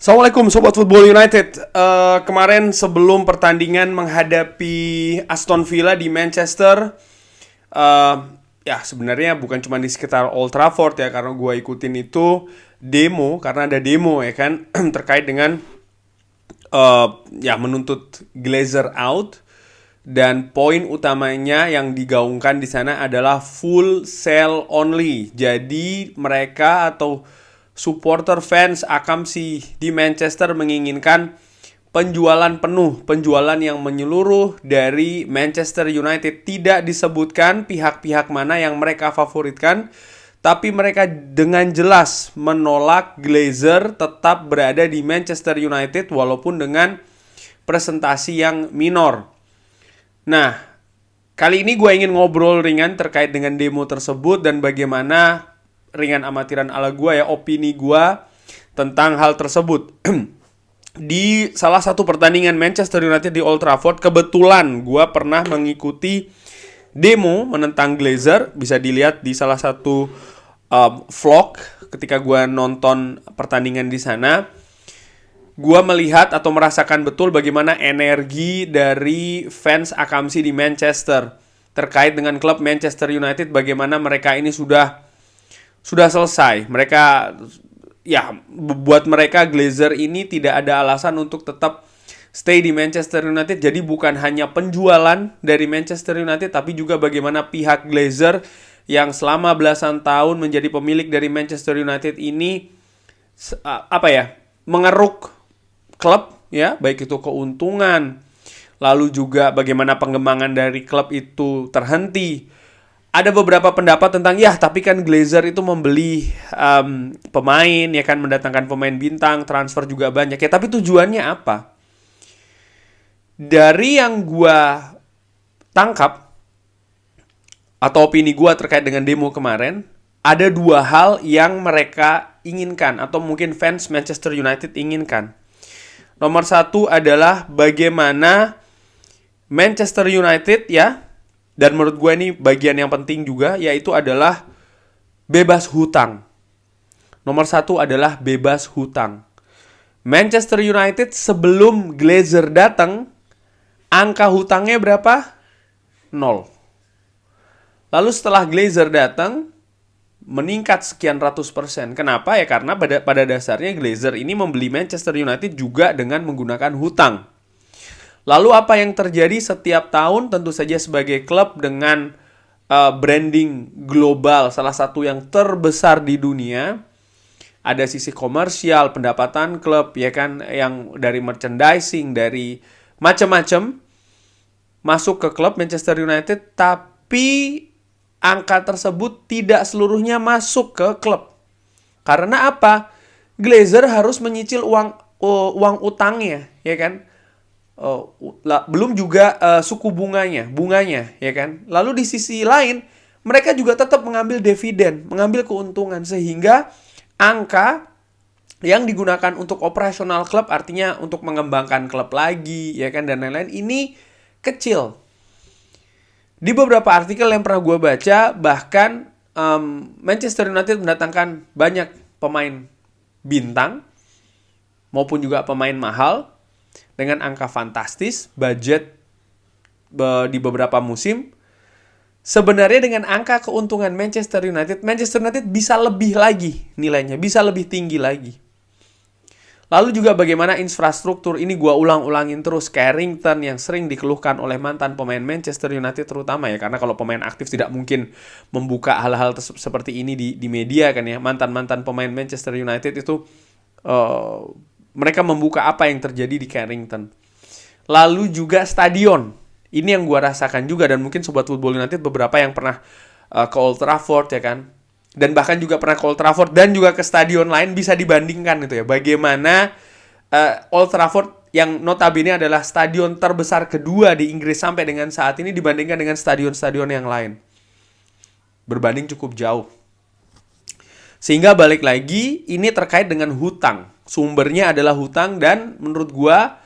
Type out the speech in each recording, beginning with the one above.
Assalamualaikum Sobat Football United. Kemarin sebelum pertandingan menghadapi Aston Villa di Manchester, ya sebenarnya bukan cuma di sekitar Old Trafford ya, karena gue ikutin itu demo, karena ada demo ya kan terkait dengan ya menuntut Glazer out, dan poin utamanya yang digaungkan di sana adalah full sell only. Jadi mereka atau supporter fans Akamsi di Manchester menginginkan penjualan penuh, penjualan yang menyeluruh dari Manchester United. Tidak disebutkan pihak-pihak mana yang mereka favoritkan, tapi mereka dengan jelas menolak Glazer tetap berada di Manchester United walaupun dengan presentasi yang minor. Nah, kali ini gue ingin ngobrol ringan terkait dengan demo tersebut dan bagaimana ringan amatiran ala gue ya, opini gue tentang hal tersebut. Di salah satu pertandingan Manchester United di Old Trafford, kebetulan gue pernah mengikuti demo menentang Glazer. Bisa dilihat di salah satu vlog ketika gue nonton pertandingan di sana. Gue melihat atau merasakan betul bagaimana energi dari fans Akamsi di Manchester terkait dengan klub Manchester United, bagaimana mereka ini sudah selesai. Mereka, ya, buat mereka Glazer ini tidak ada alasan untuk tetap stay di Manchester United. Jadi bukan hanya penjualan dari Manchester United, tapi juga bagaimana pihak Glazer yang selama belasan tahun menjadi pemilik dari Manchester United ini mengeruk klub ya, baik itu keuntungan, lalu juga bagaimana pengembangan dari klub itu terhenti. Ada beberapa pendapat tentang ya tapi kan Glazer itu membeli pemain ya kan, mendatangkan pemain bintang, transfer juga banyak ya, tapi tujuannya apa? Dari yang gua tangkap atau opini gua terkait dengan demo kemarin, ada dua hal yang mereka inginkan atau mungkin fans Manchester United inginkan. Nomor satu adalah bagaimana Manchester United ya, dan menurut gue ini bagian yang penting juga, yaitu adalah bebas hutang. Nomor satu adalah bebas hutang. Manchester United sebelum Glazer datang, angka hutangnya berapa? 0. Lalu setelah Glazer datang, meningkat sekian ratus %. Kenapa? Ya karena pada dasarnya Glazer ini membeli Manchester United juga dengan menggunakan hutang. Lalu apa yang terjadi setiap tahun? Tentu saja sebagai klub dengan branding global, salah satu yang terbesar di dunia, ada sisi komersial, pendapatan klub ya kan, yang dari merchandising, dari macam-macam masuk ke klub Manchester United, tapi angka tersebut tidak seluruhnya masuk ke klub. Karena apa? Glazer harus menyicil uang utangnya, ya kan? Belum juga suku bunganya ya kan. Lalu di sisi lain mereka juga tetap mengambil dividen, mengambil keuntungan, sehingga angka yang digunakan untuk operasional klub, artinya untuk mengembangkan klub lagi ya kan, dan lain-lain, ini kecil. Di beberapa artikel yang pernah gue baca, bahkan Manchester United mendatangkan banyak pemain bintang maupun juga pemain mahal dengan angka fantastis, budget di beberapa musim. Sebenarnya dengan angka keuntungan Manchester United bisa lebih lagi nilainya, bisa lebih tinggi lagi. Lalu juga bagaimana infrastruktur, ini gua ulang-ulangin terus, Carrington yang sering dikeluhkan oleh mantan pemain Manchester United terutama ya, karena kalau pemain aktif tidak mungkin membuka hal-hal seperti ini di media kan ya. Mantan-mantan pemain Manchester United itu mereka membuka apa yang terjadi di Carrington. Lalu juga stadion. Ini yang gue rasakan juga, dan mungkin Sobat Football United beberapa yang pernah ke Old Trafford ya kan. Dan bahkan juga pernah ke Old Trafford dan juga ke stadion lain, bisa dibandingkan itu ya. Bagaimana Old Trafford yang notabene adalah stadion terbesar kedua di Inggris sampai dengan saat ini dibandingkan dengan stadion-stadion yang lain. Berbanding cukup jauh. Sehingga balik lagi, ini terkait dengan hutang. Sumbernya adalah hutang, dan menurut gua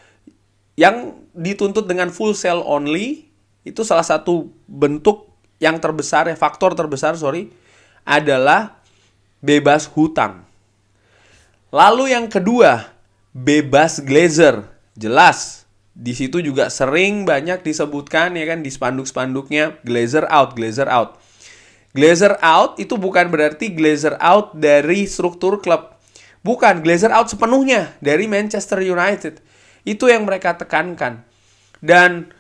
yang dituntut dengan full sell only itu salah satu bentuk yang terbesar ya, faktor terbesar adalah bebas hutang. Lalu yang kedua, bebas Glazer. Jelas. Di situ juga sering banyak disebutkan ya kan di spanduk-spanduknya Glazer out, Glazer out. Glazer out itu bukan berarti Glazer out dari struktur klub. Bukan, Glazer out sepenuhnya dari Manchester United. Itu yang mereka tekankan. Dan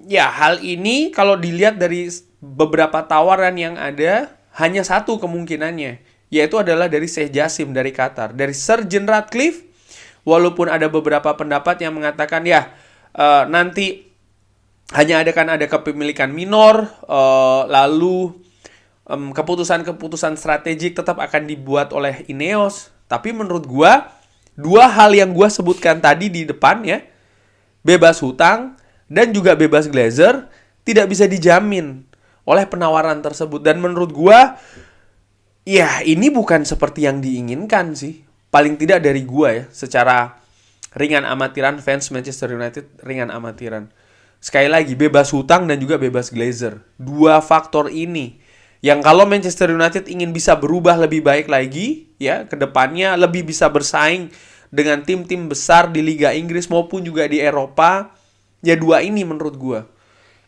ya hal ini kalau dilihat dari beberapa tawaran yang ada, hanya satu kemungkinannya, yaitu adalah dari Sheikh Jassim dari Qatar. Dari Sir Jim Ratcliffe, walaupun ada beberapa pendapat yang mengatakan ya nanti hanya ada kepemilikan minor, lalu keputusan-keputusan strategik tetap akan dibuat oleh Ineos. Tapi menurut gua, dua hal yang gua sebutkan tadi di depan ya, bebas hutang dan juga bebas Glazer, tidak bisa dijamin oleh penawaran tersebut. Dan menurut gua, ya ini bukan seperti yang diinginkan sih. Paling tidak dari gua ya, secara ringan amatiran, fans Manchester United ringan amatiran. Sekali lagi, bebas hutang dan juga bebas Glazer. Dua faktor ini yang kalau Manchester United ingin bisa berubah lebih baik lagi ya ke depannya, lebih bisa bersaing dengan tim-tim besar di Liga Inggris maupun juga di Eropa, ya dua ini menurut gue.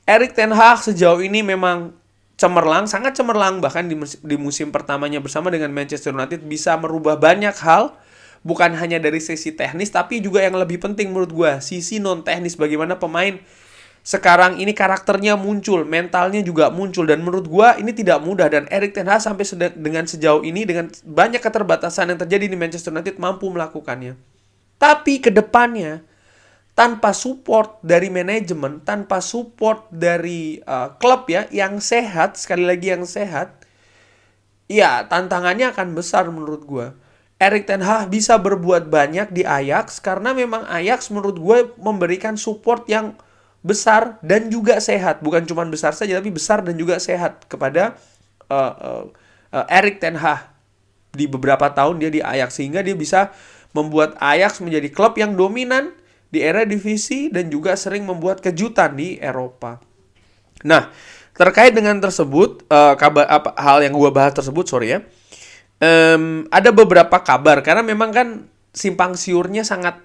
Erik ten Hag sejauh ini memang cemerlang, sangat cemerlang, bahkan di musim pertamanya bersama dengan Manchester United bisa merubah banyak hal, bukan hanya dari sisi teknis tapi juga yang lebih penting menurut gue, sisi non teknis, bagaimana pemain sekarang ini karakternya muncul, mentalnya juga muncul, dan menurut gua ini tidak mudah. Dan Erik ten Hag sampai dengan sejauh ini, dengan banyak keterbatasan yang terjadi di Manchester United, mampu melakukannya. Tapi ke depannya, tanpa support dari manajemen, tanpa support dari klub ya yang sehat, sekali lagi yang sehat, ya tantangannya akan besar menurut gua. Erik ten Hag bisa berbuat banyak di Ajax karena memang Ajax menurut gue memberikan support yang besar dan juga sehat. Bukan cuma besar saja, tapi besar dan juga sehat kepada Erik ten Hag. Di beberapa tahun dia di Ajax, sehingga dia bisa membuat Ajax menjadi klub yang dominan di era divisi dan juga sering membuat kejutan di Eropa. Nah, terkait dengan tersebut, hal yang gue bahas tersebut, ada beberapa kabar, karena memang kan simpang siurnya sangat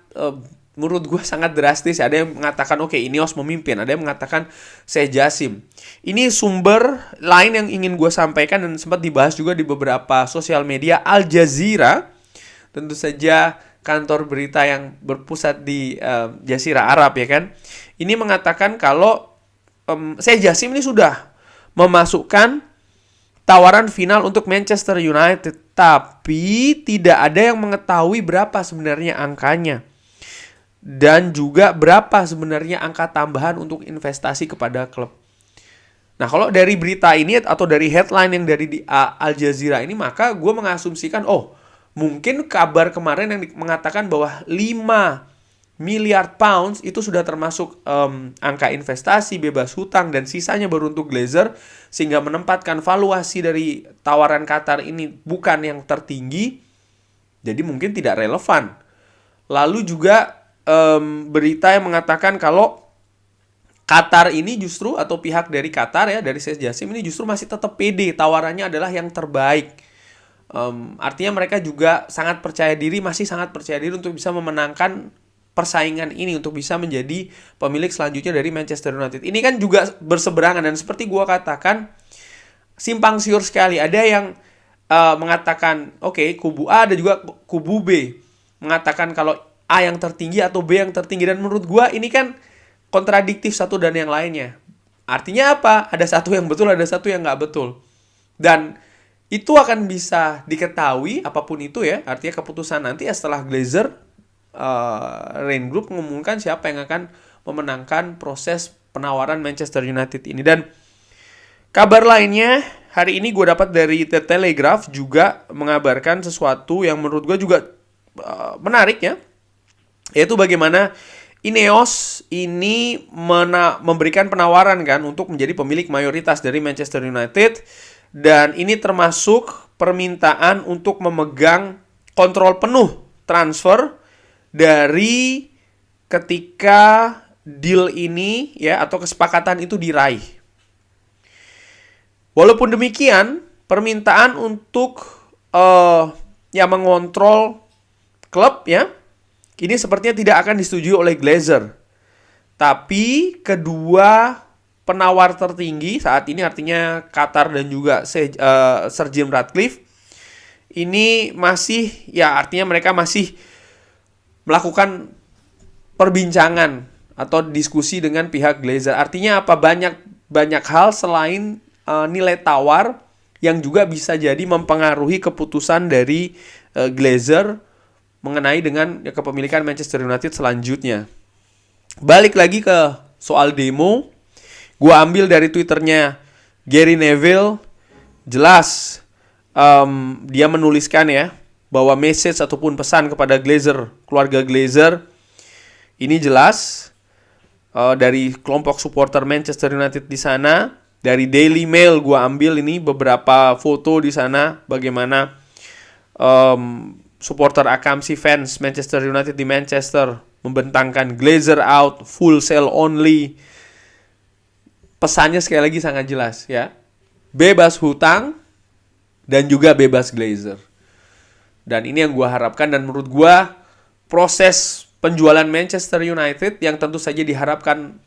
menurut gue sangat drastis. Ada yang mengatakan oke, Ineos memimpin, ada yang mengatakan Sheikh Jassim. Ini sumber lain yang ingin gue sampaikan dan sempat dibahas juga di beberapa sosial media. Al Jazeera, tentu saja kantor berita yang berpusat di Jazirah Arab ya kan. Ini mengatakan kalau Sheikh Jassim ini sudah memasukkan tawaran final untuk Manchester United, tapi tidak ada yang mengetahui berapa sebenarnya angkanya. Dan juga berapa sebenarnya angka tambahan untuk investasi kepada klub. Nah, kalau dari berita ini atau dari headline yang dari di Al Jazeera ini, maka gue mengasumsikan, mungkin kabar kemarin yang mengatakan bahwa 5 miliar pounds itu sudah termasuk angka investasi, bebas hutang, dan sisanya baru untuk Glazer, sehingga menempatkan valuasi dari tawaran Qatar ini bukan yang tertinggi, jadi mungkin tidak relevan. Lalu juga berita yang mengatakan kalau Qatar ini justru, atau pihak dari Qatar ya, dari Sheikh Jassim ini justru masih tetap pede, tawarannya adalah yang terbaik. Artinya mereka juga sangat percaya diri, masih sangat percaya diri untuk bisa memenangkan persaingan ini, untuk bisa menjadi pemilik selanjutnya dari Manchester United. Ini kan juga berseberangan, dan seperti gua katakan, simpang siur sekali. Ada yang mengatakan kubu A, ada juga kubu B mengatakan kalau A yang tertinggi atau B yang tertinggi. Dan menurut gue ini kan kontradiktif satu dan yang lainnya. Artinya apa? Ada satu yang betul, ada satu yang nggak betul. Dan itu akan bisa diketahui apapun itu ya. Artinya keputusan nanti setelah Glazer, Rain Group mengumumkan siapa yang akan memenangkan proses penawaran Manchester United ini. Dan kabar lainnya, hari ini gue dapat dari The Telegraph juga mengabarkan sesuatu yang menurut gue juga menarik ya. Yaitu bagaimana Ineos ini memberikan penawaran kan untuk menjadi pemilik mayoritas dari Manchester United. Dan ini termasuk permintaan untuk memegang kontrol penuh transfer dari ketika deal ini ya, atau kesepakatan itu diraih. Walaupun demikian, permintaan untuk mengontrol klub ya, ini sepertinya tidak akan disetujui oleh Glazer. Tapi kedua penawar tertinggi saat ini, artinya Qatar dan juga Sir Jim Ratcliffe, ini masih, ya artinya mereka masih melakukan perbincangan atau diskusi dengan pihak Glazer. Artinya apa? Banyak hal selain nilai tawar yang juga bisa jadi mempengaruhi keputusan dari Glazer mengenai dengan kepemilikan Manchester United selanjutnya. Balik lagi ke soal demo, gue ambil dari Twitternya Gary Neville. Jelas dia menuliskan ya bahwa message ataupun pesan kepada Glazer, keluarga Glazer, ini jelas dari kelompok supporter Manchester United di sana. Dari Daily Mail gue ambil ini beberapa foto di sana bagaimana supporter Akamsi fans Manchester United di Manchester membentangkan Glazer out, full sale only. Pesannya sekali lagi sangat jelas ya. Bebas hutang dan juga bebas Glazer. Dan ini yang gue harapkan, dan menurut gue proses penjualan Manchester United yang tentu saja diharapkan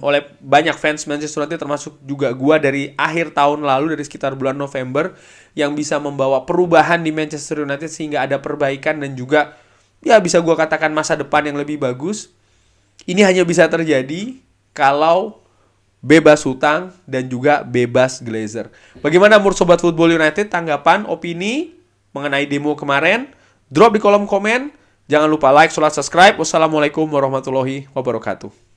oleh banyak fans Manchester United, termasuk juga gue, dari akhir tahun lalu, dari sekitar bulan November, yang bisa membawa perubahan di Manchester United sehingga ada perbaikan dan juga ya bisa gue katakan masa depan yang lebih bagus. Ini hanya bisa terjadi kalau bebas hutang dan juga bebas Glazer. Bagaimana menurut Sobat Football United? Tanggapan, opini mengenai demo kemarin? Drop di kolom komen. Jangan lupa like, subscribe. Wassalamualaikum warahmatullahi wabarakatuh.